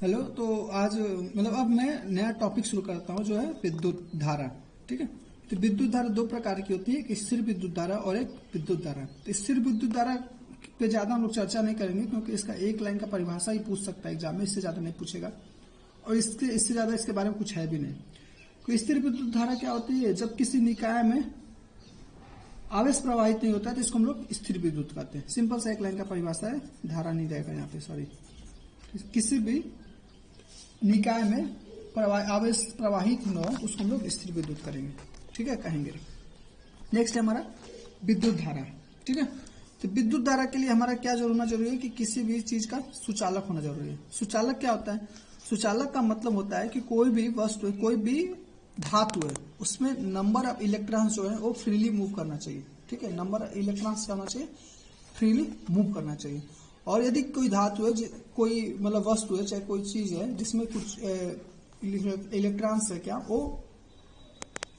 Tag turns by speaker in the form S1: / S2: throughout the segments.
S1: Hello. तो आज मतलब अब मैं नया टॉपिक शुरू करता हूँ जो है विद्युत धारा। ठीक है। तो विद्युत धारा दो प्रकार की होती है, एक स्थिर विद्युत धारा और एक विद्युत धारा। तो स्थिर विद्युत धारा पे ज्यादा हम लोग चर्चा नहीं करेंगे क्योंकि इसका एक लाइन का परिभाषा ही पूछ सकता है एग्जाम में, इससे ज्यादा नहीं पूछेगा और इससे ज्यादा इसके बारे में कुछ है भी नहीं। तो स्थिर विद्युत धारा क्या होती है? जब किसी निकाय में आवेश प्रवाहित नहीं होता है तो इसको हम लोग स्थिर विद्युत कहते हैं। सिंपल सा एक लाइन का परिभाषा है, धारा नहीं रहेगा यहाँ पे, सॉरी। किसी भी निकाय में आवेश प्रवाहित न हो उसको हम लोग स्थिर विद्युत करेंगे। ठीक है, कहेंगे। नेक्स्ट है हमारा विद्युत धारा। ठीक है। तो विद्युत धारा के लिए हमारा क्या होना जरूरी है कि किसी भी चीज का सुचालक होना जरूरी है। सुचालक क्या होता है? सुचालक का मतलब होता है कि कोई भी वस्तु, कोई भी धातु है, उसमें नंबर ऑफ इलेक्ट्रॉन्स जो है वो फ्रीली मूव करना चाहिए। ठीक है, नंबर ऑफ इलेक्ट्रॉन्स क्या होना चाहिए? फ्रीली मूव करना चाहिए। और यदि कोई धातु है, कोई मतलब वस्तु है, चाहे कोई चीज है जिसमें कुछ इलेक्ट्रॉन्स है क्या, वो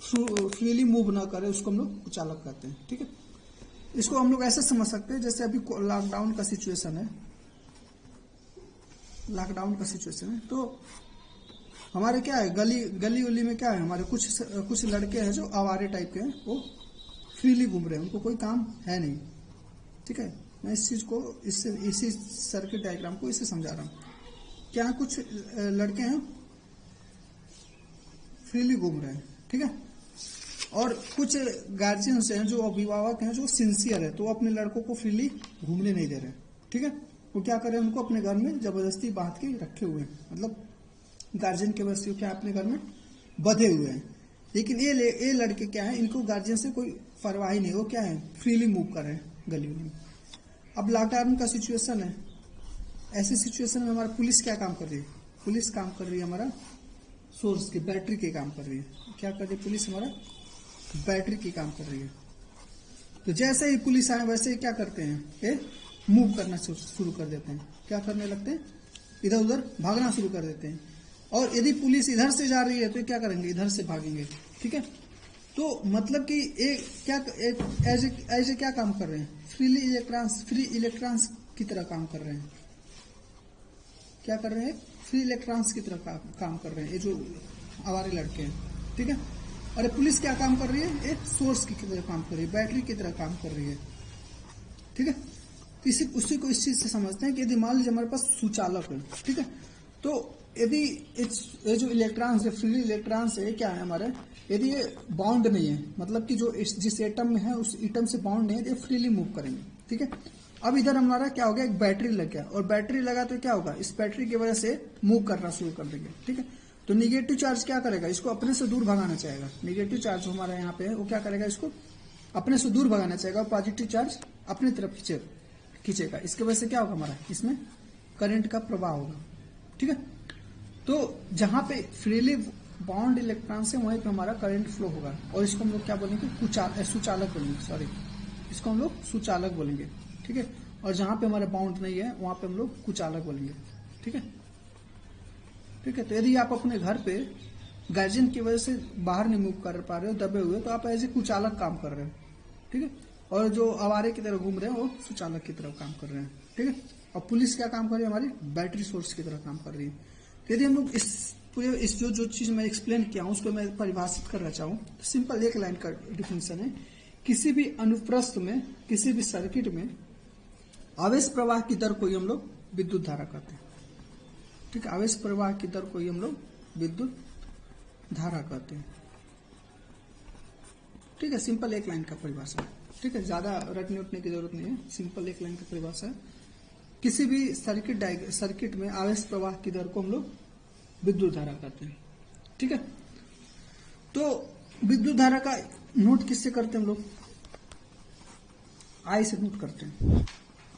S1: फ्रीली मूव ना करे, उसको हम लोग कुचालक कहते हैं। ठीक है। इसको हम लोग ऐसे समझ सकते हैं जैसे अभी लॉकडाउन का सिचुएशन है, लॉकडाउन का सिचुएशन है तो हमारे क्या है, गली उली में क्या है, हमारे कुछ लड़के हैं जो आवारे टाइप के हैं, वो फ्रीली घूम रहे हैं, उनको कोई काम है नहीं। ठीक है, मैं इस चीज को इसी सर्किट डायग्राम को इससे समझा रहा हूं। क्या कुछ लड़के हैं फ्रीली घूम रहे हैं। ठीक है। और कुछ गार्जियंस हैं, जो अभिभावक हैं, जो सिंसियर है, तो वो अपने लड़कों को फ्रीली घूमने नहीं दे रहे। ठीक है। वो क्या कर रहे हैं, उनको अपने घर में जबरदस्ती बांध के रखे हुए हैं, मतलब गार्जियन के वजह से क्या अपने घर में बधे हुए हैं। लेकिन ये लड़के क्या है, इनको गार्जियन से कोई परवाह नहीं, वो क्या है, फ्रीली मूव कर रहे हैं गली में। अब लॉकडाउन का सिचुएशन है, ऐसी सिचुएशन में हमारा पुलिस क्या काम कर रही है? पुलिस काम कर रही है हमारा सोर्स की, बैटरी के काम कर रही है। क्या कर रही है पुलिस? हमारा बैटरी की काम कर रही है। तो जैसे ही पुलिस आए वैसे ही क्या करते हैं, ये मूव करना शुरू कर देते हैं। क्या करने लगते हैं? इधर उधर भागना शुरू कर देते हैं। और यदि पुलिस इधर से जा रही है तो क्या करेंगे? इधर से भागेंगे। ठीक है। तो मतलब कि एज ए क्या काम कर रहे हैं? फ्री इलेक्ट्रॉन्स की तरह काम कर रहे हैं। क्या कर रहे हैं? फ्री इलेक्ट्रॉन्स की तरह काम कर रहे हैं ये जो आवारे लड़के हैं। ठीक है। और पुलिस क्या काम कर रही है? एक सोर्स की तरह काम कर रही है, बैटरी की तरह काम कर रही है। ठीक है। उसी को इस चीज से समझते हैं कि यदि मान लीजिए हमारे पास सुचालक है, ठीक है, तो यदि ये जो इलेक्ट्रॉन्स है, फ्री इलेक्ट्रॉन्स है, क्या है हमारे, यदि ये बाउंड नहीं है, मतलब कि जो जिस एटम में है उस एटम से बाउंड नहीं है, तो ये फ्रीली मूव करेंगे। ठीक है। अब इधर हमारा क्या हो गया, एक बैटरी लग गया, और बैटरी लगा तो क्या होगा, इस बैटरी की वजह से मूव करना शुरू कर देंगे। ठीक है। तो निगेटिव चार्ज क्या करेगा, इसको अपने से दूर भगाना चाहेगा। निगेटिव चार्ज हमारा यहाँ पे है, वो क्या करेगा, इसको अपने से दूर भगाना चाहेगा, और पॉजिटिव चार्ज अपनी तरफ खींचेगा। इसके वजह से क्या होगा, हमारा इसमें करंट का प्रवाह होगा। ठीक है। तो जहां पे फ्रीली बाउंड इलेक्ट्रॉन्स है वहीं पे हमारा करंट फ्लो होगा, और इसको हम लोग क्या बोलेंगे, सुचालक बोलेंगे, सॉरी, इसको हम लोग सुचालक बोलेंगे। ठीक है। और जहां पे हमारा बाउंड नहीं है वहां पे हम लोग कुचालक बोलेंगे। ठीक है। ठीक है। तो यदि आप अपने घर पे गार्जियन की वजह से बाहर नहीं मूव कर पा रहे हो, दबे हुए, तो आप एज ए कुचालक काम कर रहे हो। ठीक है। और जो आवारे की तरह घूम रहे हैं वो सुचालक की तरह काम कर रहे हैं। ठीक है। और पुलिस क्या काम कर रही है, हमारी बैटरी सोर्स की तरह काम कर रही है। तो यदि हम लोग इस जो चीज मैं एक्सप्लेन किया हूं उसको मैं परिभाषित करना चाहूँ तो सिंपल एक लाइन का डिफिनेशन है, किसी भी अनुप्रस्थ में, किसी भी सर्किट में आवेश प्रवाह की दर को ही हम लोग विद्युत धारा कहते हैं। ठीक है। आवेश प्रवाह की दर को ही हम लोग विद्युत धारा कहते हैं। ठीक है। सिंपल एक लाइन का परिभाषा है। ठीक है, ज्यादा रटने उठने की जरूरत नहीं है, सिंपल एक लाइन का परिभाषा है। किसी भी सर्किट में आवेश प्रवाह की दर को हम लोग विद्युत धारा कहते हैं। ठीक है। तो विद्युत धारा का नोट किससे करते हैं हम लोग? आई से नोट करते हैं।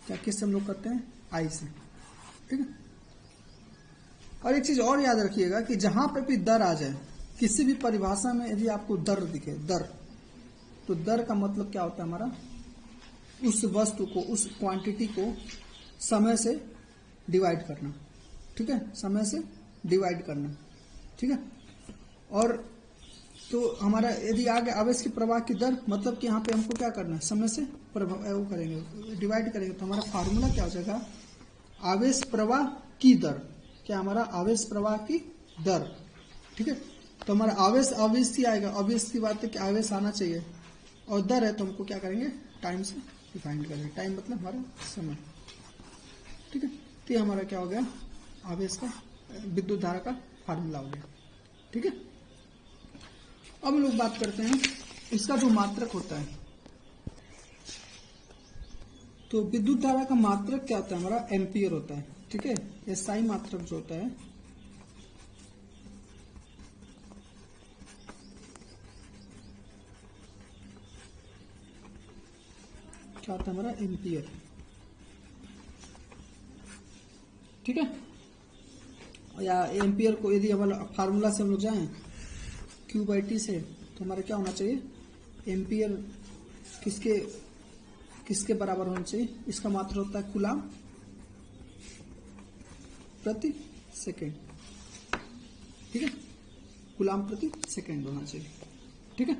S1: क्या किससे हम लोग करते हैं? आई से। ठीक है। और एक चीज और याद रखिएगा कि जहां पे भी दर आ जाए, किसी भी परिभाषा में यदि आपको दर दिखे, दर, तो दर का मतलब क्या होता है हमारा, उस वस्तु को, उस क्वांटिटी को समय से डिवाइड करना। ठीक है। समय से डिवाइड करना। ठीक है। और तो हमारा यदि आगे आवेश की प्रवाह की दर, मतलब कि यहाँ पे हमको क्या करना है, समय से वो करेंगे, डिवाइड करेंगे, तो हमारा फार्मूला क्या हो जाएगा, आवेश प्रवाह की दर क्या हमारा आवेश प्रवाह की दर। ठीक है, तो हमारा आवेश ऑब्वियसली आएगा, ऑब्वियस की बात है कि आवेश आना चाहिए, और दर है तो हमको क्या करेंगे, टाइम से डिफाइन करेंगे। टाइम मतलब हमारा समय। ठीक है, तो ये हमारा क्या हो गया, आवेश का विद्युत धारा का फार्मूला हो गया। ठीक है, अब हम लोग बात करते हैं इसका जो मात्रक होता है। तो विद्युत धारा का मात्रक क्या होता है, हमारा एम्पियर होता है। ठीक है, एसआई मात्रक जो होता है क्या होता है, हमारा एम्पियर। ठीक है, या एम्पियर को यदि हमारा फार्मूला से हम लोग जाएं Q/T से, तो हमारा क्या होना चाहिए, एम्पियर किसके बराबर होना चाहिए, इसका मात्रक होता है कूलाम प्रति सेकेंड। ठीक है, कूलाम प्रति सेकेंड होना चाहिए। ठीक है,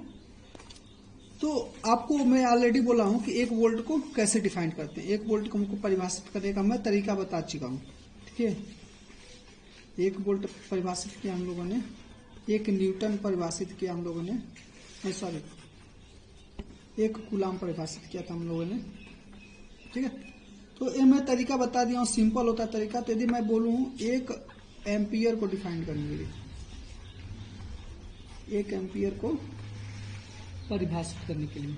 S1: तो आपको मैं ऑलरेडी बोला हूं कि 1 वोल्ट को कैसे डिफाइन करते हैं। 1 वोल्ट को हमको परिभाषित करने का मैं तरीका बता चुका हूं। ठीक है, 1 वोल्ट परिभाषित किया हम लोगों ने, 1 न्यूटन परिभाषित किया हम लोगों ने, सॉरी 1 कूलाम परिभाषित किया था हम लोगों ने। ठीक है, तो ये मैं तरीका बता दिया हूं, सिंपल होता है तरीका। तो यदि मैं बोलूं 1 एम्पियर को डिफाइन करने के लिए, 1 एम्पियर को परिभाषित करने के लिए,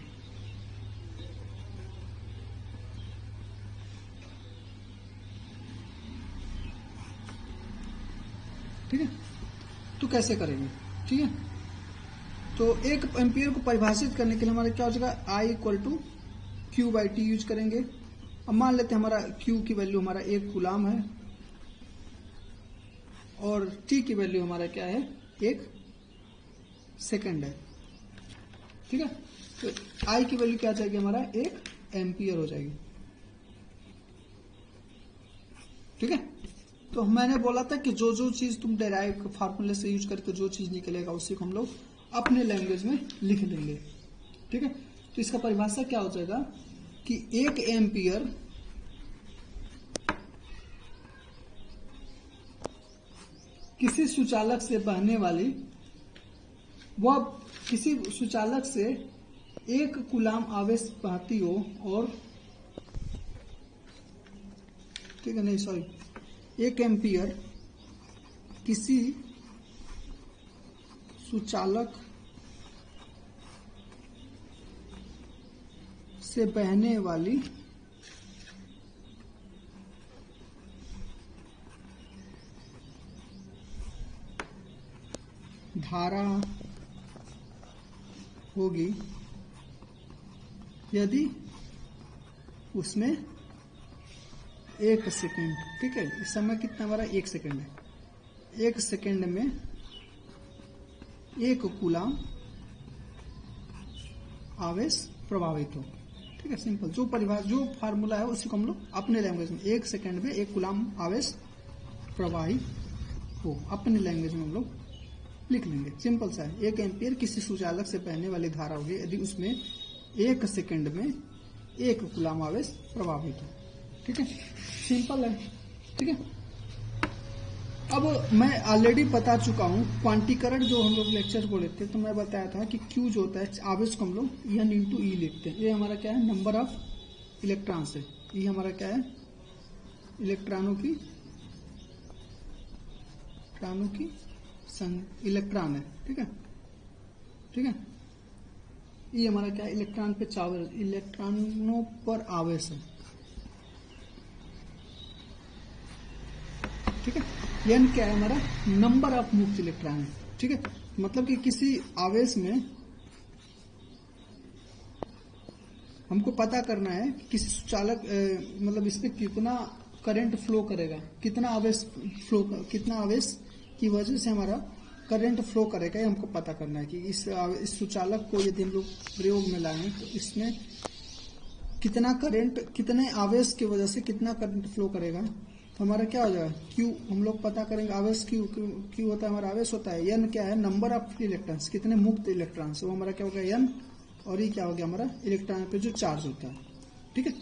S1: ठीक है, तो कैसे करेंगे। ठीक है, तो 1 एम्पियर को परिभाषित करने के लिए हमारा क्या हो जाएगा, I = Q/T यूज करेंगे। अब मान लेते हैं हमारा Q की वैल्यू हमारा 1 कूलाम है, और T की वैल्यू हमारा क्या है, 1 सेकेंड है। ठीक है, तो I की वैल्यू क्या जाएगी, हमारा 1 एम्पियर हो जाएगी। ठीक है, तो मैंने बोला था कि जो चीज तुम डेराइव फार्मूले से यूज करके जो चीज निकलेगा उसी को हम लोग अपने लैंग्वेज में लिख लेंगे। ठीक है, तो इसका परिभाषा क्या हो जाएगा कि 1 एम्पियर किसी सुचालक से बहने वाली, वह किसी सुचालक से 1 कूलाम आवेश बहती हो, और ठीक है, नहीं सॉरी, 1 एम्पियर किसी सुचालक से बहने वाली धारा होगी यदि उसमें 1 सेकेंड, ठीक है, इस समय कितना हमारा 1 सेकेंड है, 1 सेकेंड में 1 कूलाम आवेश प्रभावित हो। ठीक है, सिंपल, जो फार्मूला है उसी को हम लोग अपने लैंग्वेज में 1 सेकेंड में 1 कूलाम आवेश प्रवाहित हो, अपने लैंग्वेज में हम लोग लिख लेंगे। सिंपल सा है, 1 एम्पियर किसी सुचालक से बहने वाली धारा होगी यदि उसमें 1 सेकेंड में 1 कूलाम आवेश प्रभावित हो। ठीक है, सिंपल है। ठीक है, अब मैं ऑलरेडी बता चुका हूं क्वांटीकरण, जो हम लोग लेक्चर को लेते हैं तो मैं बताया था कि Q जो होता है आवेश को हम लोग N × E लिखते हैं। ये हमारा क्या है, नंबर ऑफ इलेक्ट्रॉन्स है। ये हमारा क्या है, इलेक्ट्रॉनों की इलेक्ट्रॉन है। ठीक है, ठीक है, ये हमारा क्या है, इलेक्ट्रॉन पे चार्ज, इलेक्ट्रॉनों पर आवेश है। ठीक है, N क्या है, हमारा नंबर ऑफ मुक्त इलेक्ट्रॉन है। ठीक है, मतलब कि किसी आवेश में हमको पता करना है कि किसी सुचालक मतलब इस पे कितना करंट फ्लो करेगा, कितना आवेश की वजह से हमारा करंट फ्लो करेगा, ये हमको पता करना है कि इस सुचालक को यदि हम लोग प्रयोग में लाएं तो इसमें कितना करंट, कितने आवेश की वजह से कितना करंट फ्लो करेगा। तो हमारा क्या हो जाएगा, Q हम लोग पता करेंगे, आवेश Q होता है, हमारा आवेश होता है। N क्या है, नंबर ऑफ फ्री इलेक्ट्रॉन्स, कितने मुक्त इलेक्ट्रॉन्स, वो हमारा क्या हो गया N, और ये क्या हो गया हमारा इलेक्ट्रॉन पे जो चार्ज होता है। ठीक है,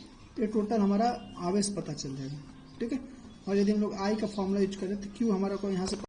S1: ये टोटल हमारा आवेश पता चल जाएगा। ठीक है, और यदि हम लोग आई का फॉर्मूला यूज करें तो क्यू हमारा को यहाँ से